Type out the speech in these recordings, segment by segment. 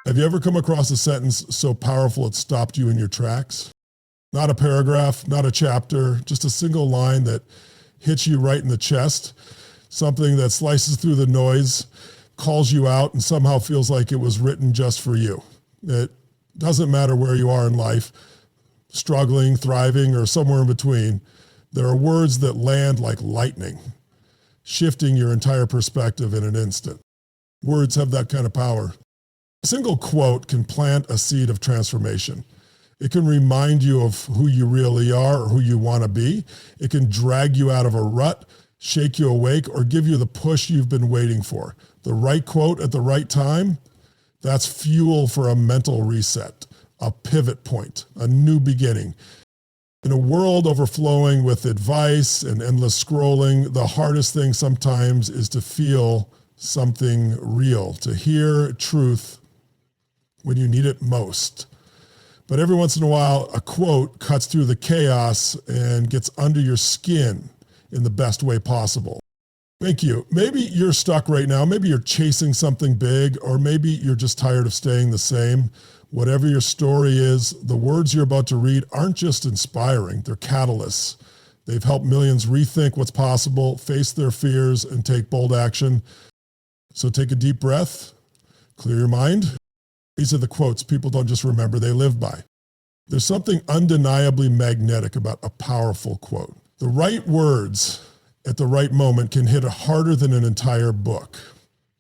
Have you ever come across a sentence so powerful it stopped you in your tracks? Not a paragraph, not a chapter, just a single line that hits you right in the chest, something that slices through the noise, calls you out, and somehow feels like it was written just for you. It doesn't matter where you are in life, struggling, thriving, or somewhere in between. There are words that land like lightning, shifting your entire perspective in an instant. Words have that kind of power. A single quote can plant a seed of transformation. It can remind you of who you really are or who you want to be. It can drag you out of a rut, shake you awake, or give you the push you've been waiting for. The right quote at the right time, that's fuel for a mental reset, a pivot point, a new beginning. In a world overflowing with advice and endless scrolling, the hardest thing sometimes is to feel something real, to hear truth when you need it most. But every once in a while, a quote cuts through the chaos and gets under your skin in the best way possible. Thank you. Maybe you're stuck right now. Maybe you're chasing something big, or maybe you're just tired of staying the same. Whatever your story is, the words you're about to read aren't just inspiring, they're catalysts. They've helped millions rethink what's possible, face their fears, and take bold action. So take a deep breath, clear your mind. These are the quotes people don't just remember, they live by. There's something undeniably magnetic about a powerful quote. The right words at the right moment can hit harder than an entire book.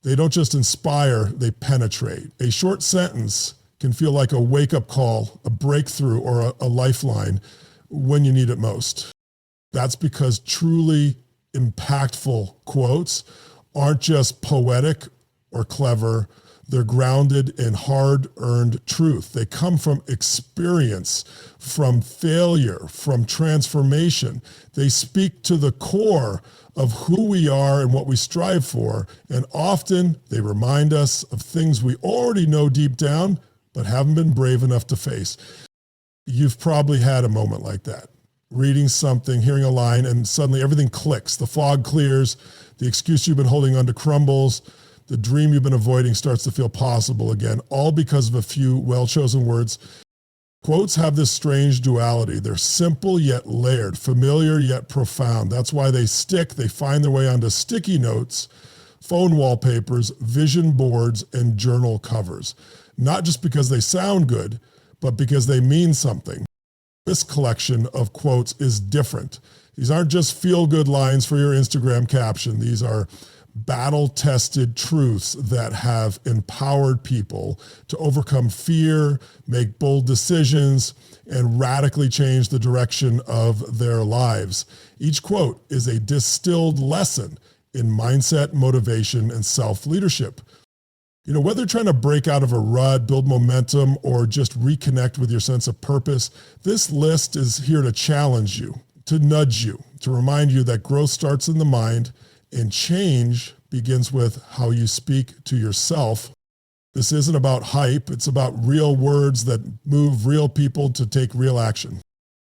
They don't just inspire, they penetrate. A short sentence can feel like a wake-up call, a breakthrough, or a lifeline when you need it most. That's because truly impactful quotes aren't just poetic or clever. They're grounded in hard-earned truth. They come from experience, from failure, from transformation. They speak to the core of who we are and what we strive for, and often they remind us of things we already know deep down, but haven't been brave enough to face. You've probably had a moment like that. Reading something, hearing a line, and suddenly everything clicks. The fog clears, the excuse you've been holding on to crumbles, the dream you've been avoiding starts to feel possible again, all because of a few well-chosen words. Quotes have this strange duality. They're simple yet layered, familiar yet profound. That's why they stick. They find their way onto sticky notes, phone wallpapers, vision boards, and journal covers. Not just because they sound good, but because they mean something. This collection of quotes is different. These aren't just feel-good lines for your Instagram caption. These are battle-tested truths that have empowered people to overcome fear, make bold decisions, and radically change the direction of their lives. Each quote is a distilled lesson in mindset, motivation, and self-leadership. You know, whether trying to break out of a rut, build momentum, or just reconnect with your sense of purpose, this list is here to challenge you, to nudge you, to remind you that growth starts in the mind and change begins with how you speak to yourself. This isn't about hype. It's about real words that move real people to take real action.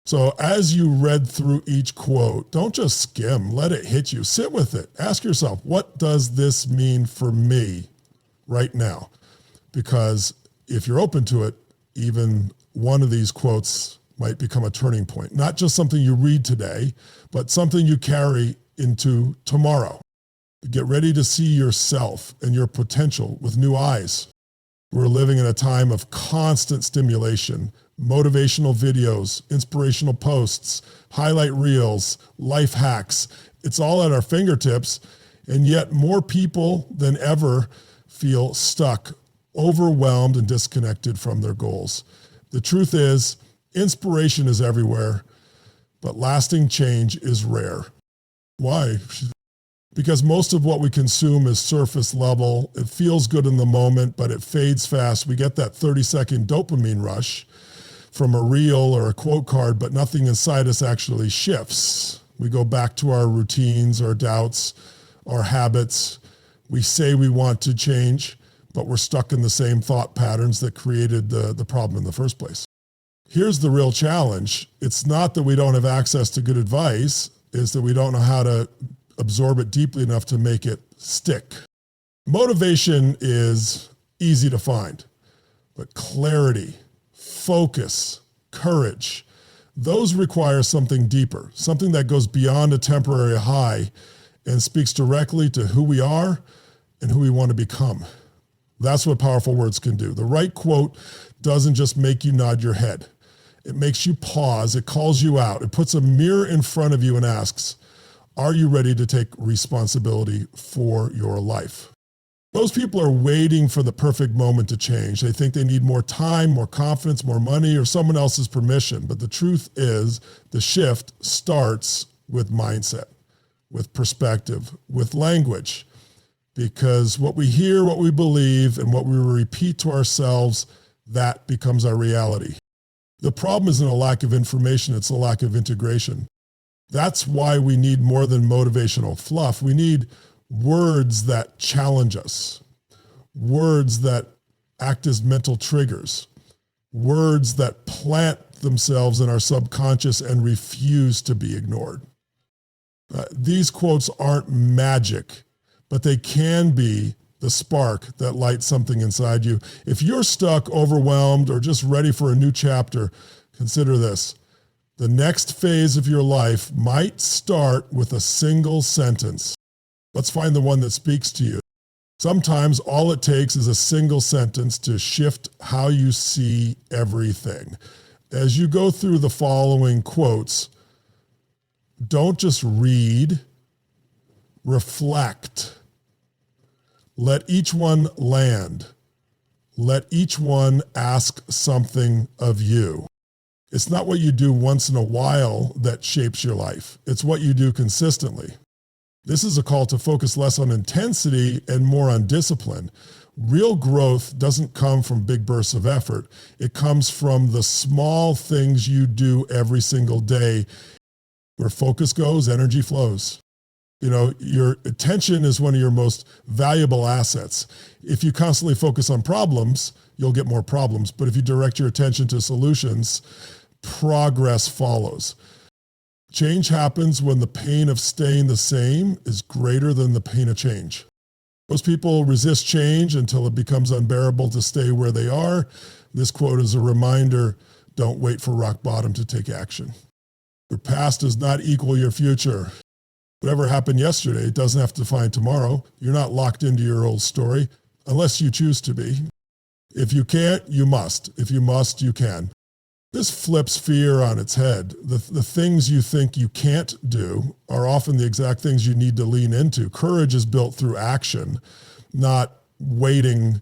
So as you read through each quote, don't just skim, let it hit you. Sit with it. Ask yourself, what does this mean for me right now? Because if you're open to it, even one of these quotes might become a turning point. Not just something you read today, but something you carry into tomorrow. Get ready to see yourself and your potential with new eyes. We're living in a time of constant stimulation, motivational videos, inspirational posts, highlight reels, life hacks. It's all at our fingertips, and yet more people than ever feel stuck, overwhelmed, and disconnected from their goals. The truth is, inspiration is everywhere, but lasting change is rare. Why? Because most of what we consume is surface level. It feels good in the moment, but it fades fast. We get that 30-second dopamine rush from a reel or a quote card, but nothing inside us actually shifts. We go back to our routines, our doubts, our habits. We say we want to change, but we're stuck in the same thought patterns that created the problem in the first place. Here's the real challenge. It's not that we don't have access to good advice, it's that we don't know how to absorb it deeply enough to make it stick. Motivation is easy to find. But clarity, focus, courage, those require something deeper, something that goes beyond a temporary high and speaks directly to who we are and who we want to become. That's what powerful words can do. The right quote doesn't just make you nod your head. It makes you pause. It calls you out. It puts a mirror in front of you and asks, are you ready to take responsibility for your life? Most people are waiting for the perfect moment to change. They think they need more time, more confidence, more money, or someone else's permission. But the truth is, the shift starts with mindset, with perspective, with language. Because what we hear, what we believe, and what we repeat to ourselves, that becomes our reality. The problem isn't a lack of information, it's a lack of integration. That's why we need more than motivational fluff. We need words that challenge us, words that act as mental triggers, words that plant themselves in our subconscious and refuse to be ignored. These quotes aren't magic, but they can be the spark that lights something inside you. If you're stuck, overwhelmed, or just ready for a new chapter, consider this. The next phase of your life might start with a single sentence. Let's find the one that speaks to you. Sometimes all it takes is a single sentence to shift how you see everything. As you go through the following quotes, don't just read, reflect. Let each one land. Let each one ask something of you. It's not what you do once in a while that shapes your life. It's what you do consistently. This is a call to focus less on intensity and more on discipline. Real growth doesn't come from big bursts of effort. It comes from the small things you do every single day. Where focus goes, energy flows. You know, your attention is one of your most valuable assets. If you constantly focus on problems, you'll get more problems. But if you direct your attention to solutions, progress follows. Change happens when the pain of staying the same is greater than the pain of change. Most people resist change until it becomes unbearable to stay where they are. This quote is a reminder, don't wait for rock bottom to take action. Your past does not equal your future. Whatever happened yesterday doesn't have to define tomorrow. You're not locked into your old story unless you choose to be. If you can't, you must. If you must, you can. This flips fear on its head. The things you think you can't do are often the exact things you need to lean into. Courage is built through action, not waiting.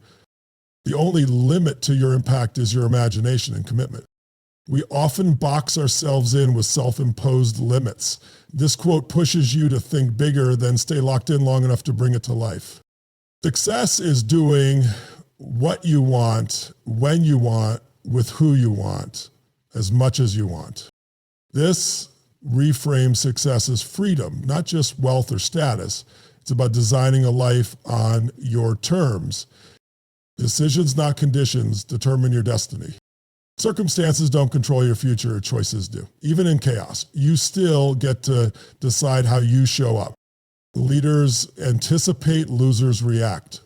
The only limit to your impact is your imagination and commitment. We often box ourselves in with self-imposed limits. This quote pushes you to think bigger than stay locked in long enough to bring it to life. Success is doing what you want, when you want, with who you want, as much as you want. This reframes success as freedom, not just wealth or status. It's about designing a life on your terms. Decisions, not conditions, determine your destiny. Circumstances don't control your future, choices do. Even in chaos, you still get to decide how you show up. Leaders anticipate, losers react.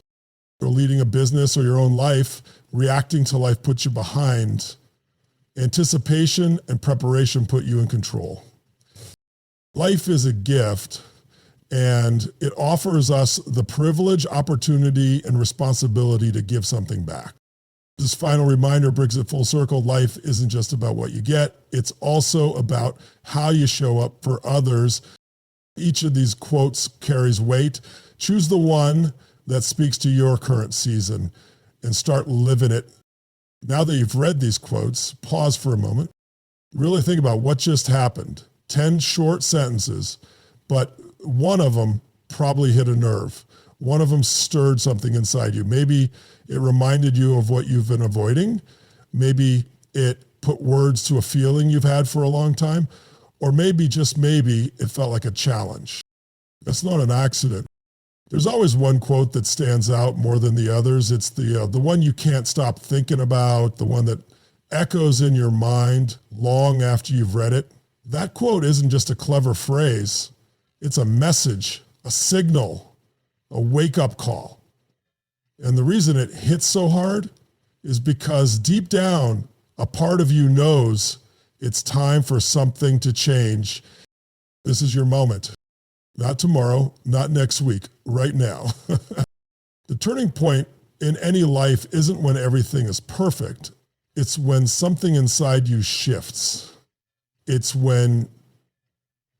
You're leading a business or your own life, reacting to life puts you behind. Anticipation and preparation put you in control. Life is a gift, and it offers us the privilege, opportunity, and responsibility to give something back. This final reminder brings it full circle. Life isn't just about what you get. It's also about how you show up for others. Each of these quotes carries weight. Choose the one that speaks to your current season and start living it. Now that you've read these quotes, pause for a moment. Really think about what just happened. 10 short sentences, but one of them probably hit a nerve. One of them stirred something inside you. Maybe it reminded you of what you've been avoiding. Maybe it put words to a feeling you've had for a long time. Or maybe, just maybe, it felt like a challenge. That's not an accident. There's always one quote that stands out more than the others. It's the one you can't stop thinking about, the one that echoes in your mind long after you've read it. That quote isn't just a clever phrase. It's a message, a signal, a wake-up call. And the reason it hits so hard is because deep down, a part of you knows it's time for something to change. This is your moment. Not tomorrow, not next week, right now. The turning point in any life isn't when everything is perfect. It's when something inside you shifts. It's when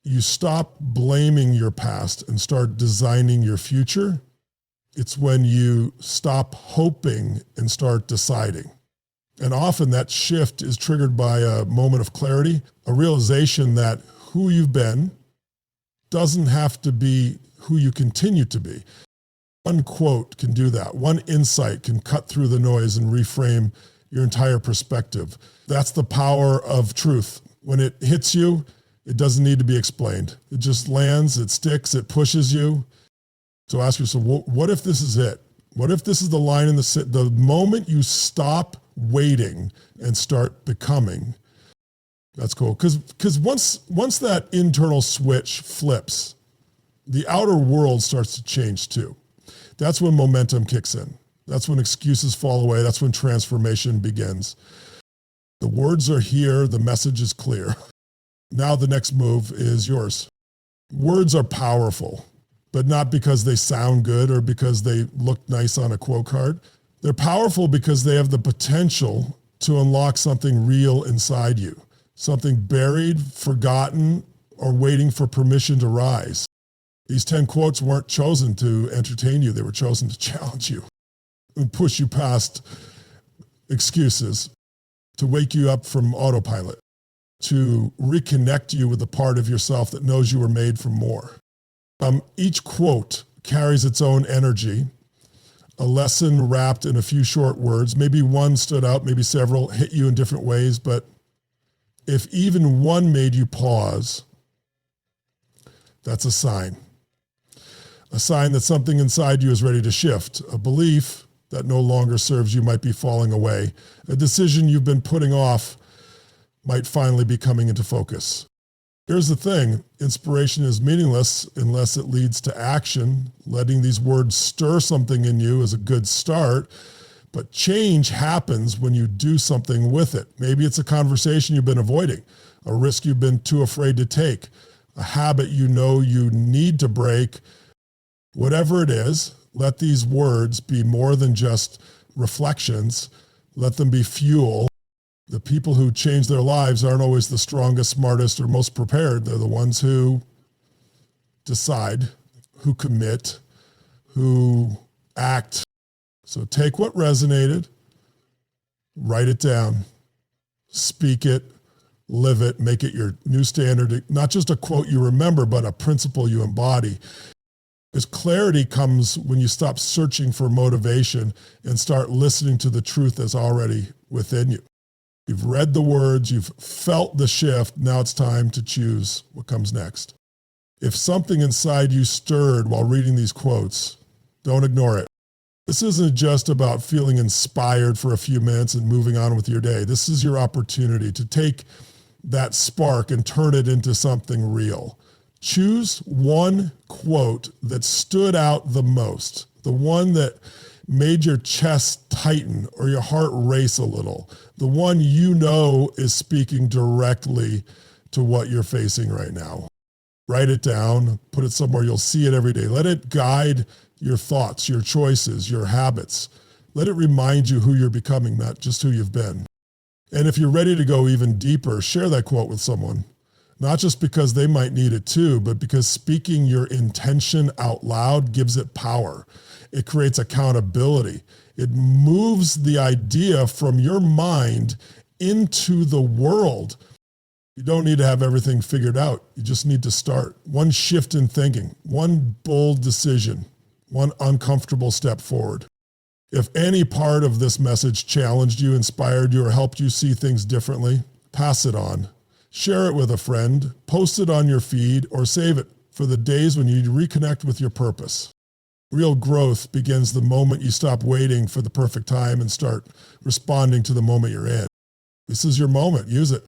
you stop blaming your past and start designing your future. It's when you stop hoping and start deciding. And often that shift is triggered by a moment of clarity, a realization that who you've been doesn't have to be who you continue to be. One quote can do that. One insight can cut through the noise and reframe your entire perspective. That's the power of truth. When it hits you, it doesn't need to be explained. It just lands, it sticks, it pushes you. So ask yourself, what if this is it? What if this is the line in the moment you stop waiting and start becoming? That's cool. Because once that internal switch flips, the outer world starts to change too. That's when momentum kicks in. That's when excuses fall away. That's when transformation begins. The words are here. The message is clear. Now the next move is yours. Words are powerful, but not because they sound good or because they look nice on a quote card. They're powerful because they have the potential to unlock something real inside you, something buried, forgotten, or waiting for permission to rise. These 10 quotes weren't chosen to entertain you. They were chosen to challenge you and push you past excuses, to wake you up from autopilot, to reconnect you with the part of yourself that knows you were made for more. Each quote carries its own energy, a lesson wrapped in a few short words. Maybe one stood out, maybe several hit you in different ways, but if even one made you pause, that's a sign. A sign that something inside you is ready to shift. A belief that no longer serves you might be falling away. A decision you've been putting off might finally be coming into focus. Here's the thing, inspiration is meaningless unless it leads to action. Letting these words stir something in you is a good start, but change happens when you do something with it. Maybe it's a conversation you've been avoiding, a risk you've been too afraid to take, a habit you know you need to break. Whatever it is, let these words be more than just reflections. Let them be fuel. The people who change their lives aren't always the strongest, smartest, or most prepared. They're the ones who decide, who commit, who act. So take what resonated, write it down, speak it, live it, make it your new standard. Not just a quote you remember, but a principle you embody. Because clarity comes when you stop searching for motivation and start listening to the truth that's already within you. You've read the words, you've felt the shift, now it's time to choose what comes next. If something inside you stirred while reading these quotes, don't ignore it. This isn't just about feeling inspired for a few minutes and moving on with your day. This is your opportunity to take that spark and turn it into something real. Choose one quote that stood out the most, the one that made your chest tighten or your heart race a little, the one you know is speaking directly to what you're facing right now. Write it down, put it somewhere you'll see it every day. Let it guide your thoughts, your choices, your habits. Let it remind you who you're becoming, not just who you've been. And if you're ready to go even deeper, share that quote with someone. Not just because they might need it too, but because speaking your intention out loud gives it power. It creates accountability. It moves the idea from your mind into the world. You don't need to have everything figured out. You just need to start. One shift in thinking, one bold decision, one uncomfortable step forward. If any part of this message challenged you, inspired you, or helped you see things differently, pass it on. Share it with a friend, post it on your feed, or save it for the days when you reconnect with your purpose. Real growth begins the moment you stop waiting for the perfect time and start responding to the moment you're in. This is your moment. Use it.